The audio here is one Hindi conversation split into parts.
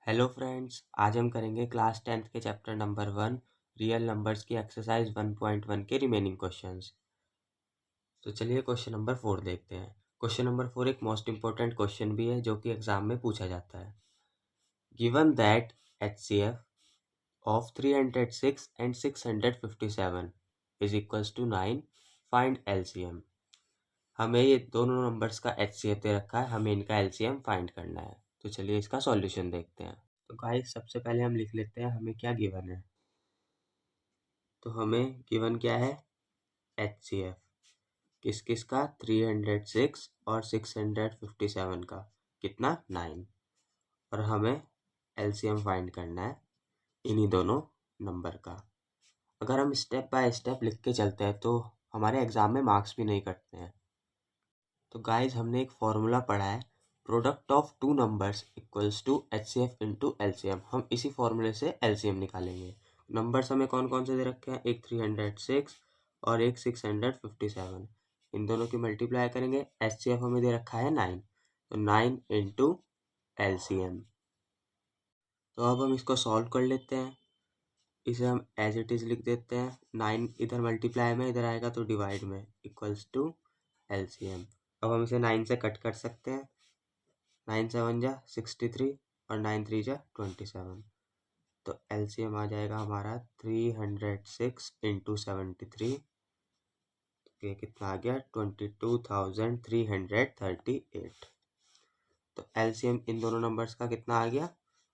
हेलो फ्रेंड्स, आज हम करेंगे क्लास 10th के चैप्टर नंबर 1 रियल नंबर्स की एक्सरसाइज 1.1 के रिमेनिंग क्वेश्चंस। तो चलिए क्वेश्चन नंबर 4 देखते हैं। क्वेश्चन नंबर 4 एक मोस्ट इंपॉर्टेंट क्वेश्चन भी है जो कि एग्जाम में पूछा जाता है। Given that HCF of 306 and 657 is equals to 9, find LCM। हमें ये दोनों नंबर्स का HCF दे रखा है, हमें इनका LCM फाइंड करना है। तो चलिए इसका सॉल्यूशन देखते हैं। तो गाइस सबसे पहले हम लिख लेते हैं हमें क्या गिवन है। तो हमें गिवन क्या है, HCF किस किस का, 306 और 657 का, कितना 9, और हमें LCM फाइंड करना है इन्हीं दोनों नंबर का। अगर हम स्टेप बाय स्टेप लिख के चलते हैं तो हमारे एग्जाम में मार्क्स भी नहीं कटते हैं। तो गाइज हमने एक फॉर्मूला पढ़ा है, product of two numbers equals to HCF into LCM। हम इसी फॉर्मूले से LCM निकालेंगे। नंबर्स हमें कौन कौन से दे रखे हैं, एक 306 और एक 657। इन दोनों की मल्टीप्लाई करेंगे, HCF हमें दे रखा है 9, तो 9 इंटू LCM। तो अब हम इसको सॉल्व कर लेते हैं। इसे हम एज इट इज़ लिख देते हैं, 9 इधर मल्टीप्लाई में इधर आएगा तो डिवाइड में, इक्वल्स टू LCM। अब हम इसे 9 से कट कर सकते हैं, 9 7 जा 63 और 9 3 जा 27। तो LCM आ जाएगा हमारा 306 इंटू 73, ये कितना आ गया 22,338। तो LCM इन दोनों नंबर्स का कितना आ गया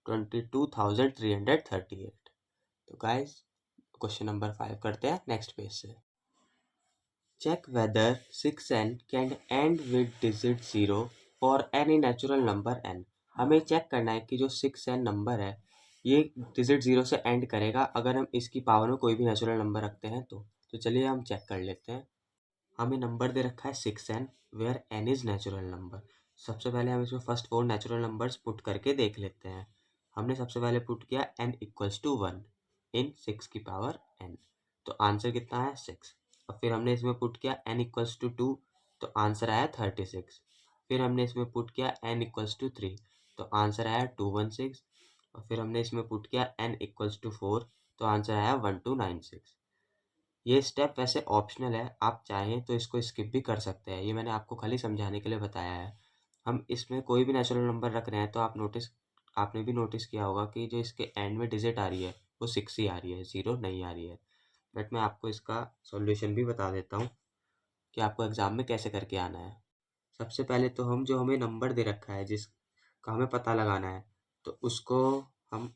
22,338। तो गाइस क्वेश्चन नंबर 5 करते हैं नेक्स्ट पेज से। Check whether 6n can end with digit 0 for any natural number n। हमें चेक करना है कि जो 6n नंबर है ये डिजिट 0 से एंड करेगा अगर हम इसकी पावर में कोई भी नेचुरल नंबर रखते हैं तो चलिए हम चेक कर लेते हैं। हमें नंबर दे रखा है 6n where n is natural number. सबसे पहले हम इसमें फर्स्ट 4 नेचुरल नंबर्स पुट करके देख लेते हैं। हमने सबसे पहले पुट किया n इक्वल्स टू 1 इन 6 की पावर n, तो आंसर कितना है 6। और फिर हमने इसमें पुट किया n इक्वल्स टू 2, तो आंसर आया 36। फिर हमने इसमें पुट किया n इक्वल्स टू 3, तो आंसर आया 216। और फिर हमने इसमें पुट किया n इक्वल्स टू 4, तो आंसर आया 1296। ये स्टेप वैसे ऑप्शनल है, आप चाहें तो इसको स्किप भी कर सकते हैं, ये मैंने आपको खाली समझाने के लिए बताया है। हम इसमें कोई भी नेचुरल नंबर रख रहे हैं तो आपने भी नोटिस किया होगा कि जो इसके एंड में डिजिट आ रही है वो 6 ही आ रही है, 0 नहीं आ रही है। बट मैं आपको इसका सॉल्यूशन भी बता देता हूँ कि आपको एग्जाम में कैसे करके आना है। सबसे पहले तो हम जो हमें नंबर दे रखा है जिसका हमें पता लगाना है, तो हम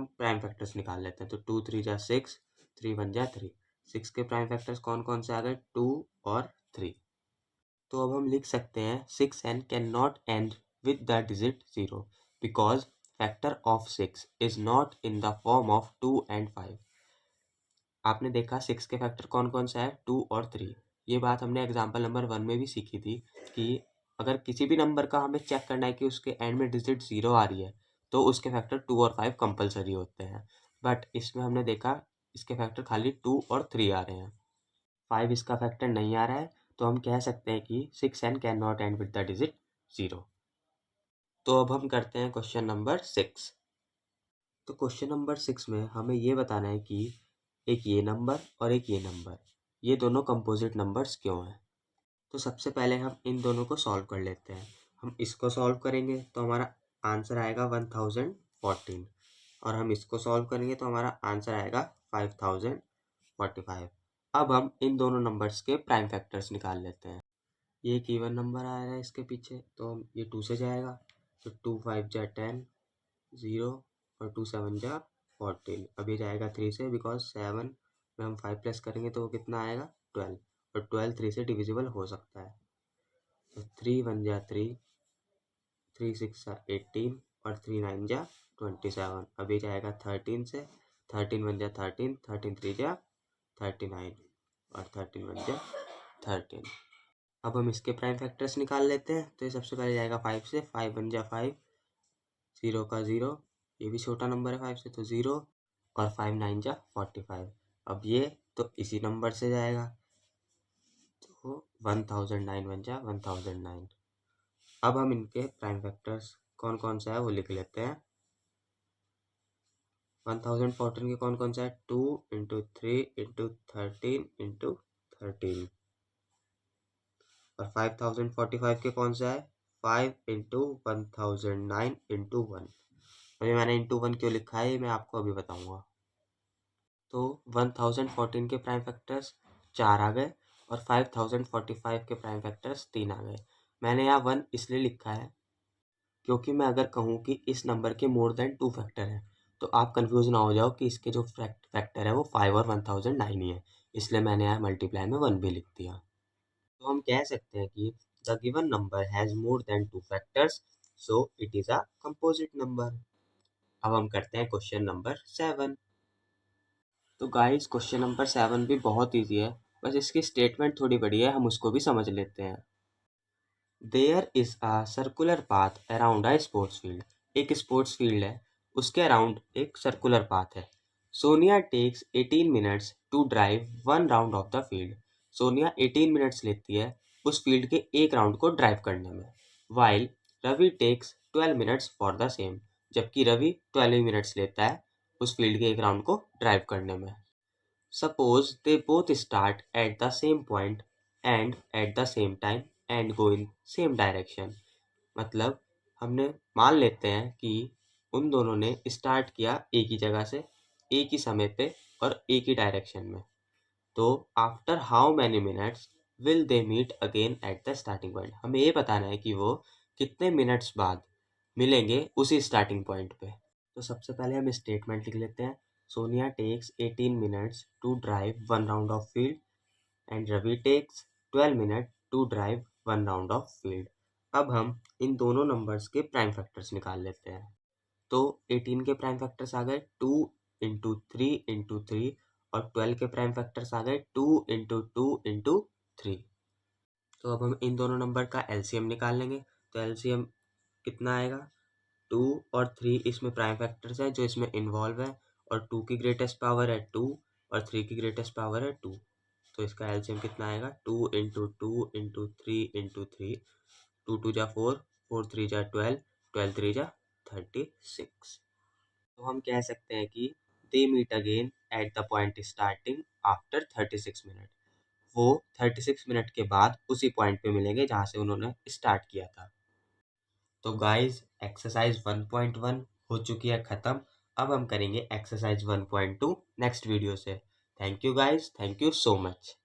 प्राइम फैक्टर्स निकाल लेते हैं। तो 2 3 जा 6, 3 1 जा 3। 6 के प्राइम फैक्टर्स कौन कौन से आ गए, 2 और 3। तो अब हम लिख सकते हैं 6n can not and with the digit 0 because factor of 6 is not in the form of 2 and 5। आपने देखा 6 के फैक्टर कौन कौन सा है, 2 और 3। ये बात हमने एग्जाम्पल नंबर 1 में भी सीखी थी कि अगर किसी भी नंबर का हमें चेक करना है कि उसके एंड में डिजिट 0 आ रही है तो उसके फैक्टर 2 और 5 कंपलसरी होते हैं। बट इसमें हमने देखा इसके फैक्टर खाली 2 और 3 आ रहे हैं, 5 इसका फैक्टर नहीं आ रहा है, तो हम कह सकते हैं कि 6n can not and with the digit 0। तो अब हम करते हैं क्वेश्चन नंबर 6। तो क्वेश्चन नंबर 6 में हमें ये बताना है कि एक ये नंबर और एक ये नंबर, ये दोनों कंपोजिट नंबर्स क्यों हैं। तो सबसे पहले हम इन दोनों को सॉल्व कर लेते हैं। हम इसको सॉल्व करेंगे तो हमारा आंसर आएगा 1014, और हम इसको सॉल्व करेंगे तो हमारा आंसर आएगा 5045। अब हम इन दोनों नंबर्स के प्राइम फैक्टर्स निकाल लेते हैं। ये एक इवन नंबर आ रहा है इसके पीछे, तो हम ये 2 से जाएगा, तो 2 5 जा 10, 0 और 2 7 जा 14। अब ये जाएगा 3 से, बिकॉज 7 में हम 5 प्लस करेंगे तो वो कितना आएगा 12, और 12 3 से डिविजिबल हो सकता है। तो 3 1 जा 3, 3 6 जा 18 और 3 9 जा 27। अब ये जाएगा 13 से, 13 1 जा 13, 13 3 जा 39 और 13 1 जा 13। अब हम इसके प्राइम फैक्टर्स निकाल लेते हैं। तो ये सबसे पहले जाएगा 5 से, 5 1 जा 5, 0 का 0, ये भी छोटा नंबर है 5 से तो 0, और 5 9 जा 45। अब ये तो इसी नंबर से जाएगा, तो 1009 1 जा 1009। अब हम इनके प्राइम फैक्टर्स कौन कौन सा है वो लिख लेते हैं। 1014 के कौन कौन सा है? 2 इंटू 3 इंटू 13 इंटू 13। और 5045 के कौन सा है? 5 इंटू 1009 इंटू 1। अभी मैंने इंटू 1 क्यों लिखा है ये मैं आपको अभी बताऊंगा। तो 1014 के प्राइम फैक्टर्स 4 आ गए और 5045 के प्राइम फैक्टर्स 3 आ गए। मैंने यहाँ 1 इसलिए लिखा है क्योंकि मैं अगर कहूँ कि इस नंबर के मोर देन 2 फैक्टर हैं तो आप कंफ्यूज ना हो जाओ कि इसके जो फैक्टर है वो 5 और 1009 ही है, इसलिए मैंने यहाँ मल्टीप्लाई में 1 भी लिख दिया। तो हम कह सकते हैं कि the given number has more than 2 factors, so it is a composite number. अब हम करते हैं क्वेश्चन नंबर 7। तो गाइस क्वेश्चन नंबर 7 भी बहुत ईजी है, बस इसकी स्टेटमेंट थोड़ी बड़ी है, हम उसको भी समझ लेते हैं। There is a circular path around a sports field. एक स्पोर्ट्स फील्ड है, उसके अराउंड एक सर्कुलर पाथ है। Sonia takes 18 minutes to drive 1 round of the field. Sonia 18 minutes लेती है उस फील्ड के एक राउंड को ड्राइव करने में। While Ravi takes 12 minutes for the same. जबकि रवि 12 मिनट्स लेता है उस फील्ड के एक राउंड को ड्राइव करने में। Suppose they both start at the same point and at the same time and go in same direction। मतलब हमने मान लेते हैं कि उन दोनों ने स्टार्ट किया एक ही जगह से, एक ही समय पे और एक ही डायरेक्शन में। तो after how many minutes will they meet again at the starting point. हमें ये बताना है कि वो कितने मिनट्स बाद मिलेंगे उसी स्टार्टिंग पॉइंट पे। तो सबसे पहले हम स्टेटमेंट लिख लेते हैं। Sonia takes 18 minutes to drive 1 round of field and Ravi takes 12 minute to drive 1 round of field. अब हम इन दोनों नंबर्स के प्राइम फैक्टर्स निकाल लेते हैं। तो 18 के प्राइम फैक्टर्स आ गए 2 इंटू 3 इंटू 3 और 12 के प्राइम फैक्टर्स आ गए 2 इंटू 2 इंटू 3। तो अब हम इन दोनों नंबर का एलसीएम निकाल लेंगे। तो एलसीएम कितना आएगा? 2 और 3 इसमें प्राइम फैक्टर्स हैं जो इसमें इन्वॉल्व है, और 2 की ग्रेटेस्ट पावर है 2 और 3 की ग्रेटेस्ट पावर है 2। तो इसका एलसीएम कितना आएगा? 2 इंटू 2 इंटू 3 इंटू 3। 2 2 जा 4, 4 3 जा 12, 12 3 जा 36। तो हम कह सकते हैं कि they meet again at the point starting after 36 minute. वो 36 मिनट के बाद उसी पॉइंट पे मिलेंगे जहाँ से उन्होंने स्टार्ट किया था। तो गाइस एक्सरसाइज 1.1 हो चुकी है ख़त्म। अब हम करेंगे एक्सरसाइज 1.2 नेक्स्ट वीडियो से। Thank you guys, thank you so much.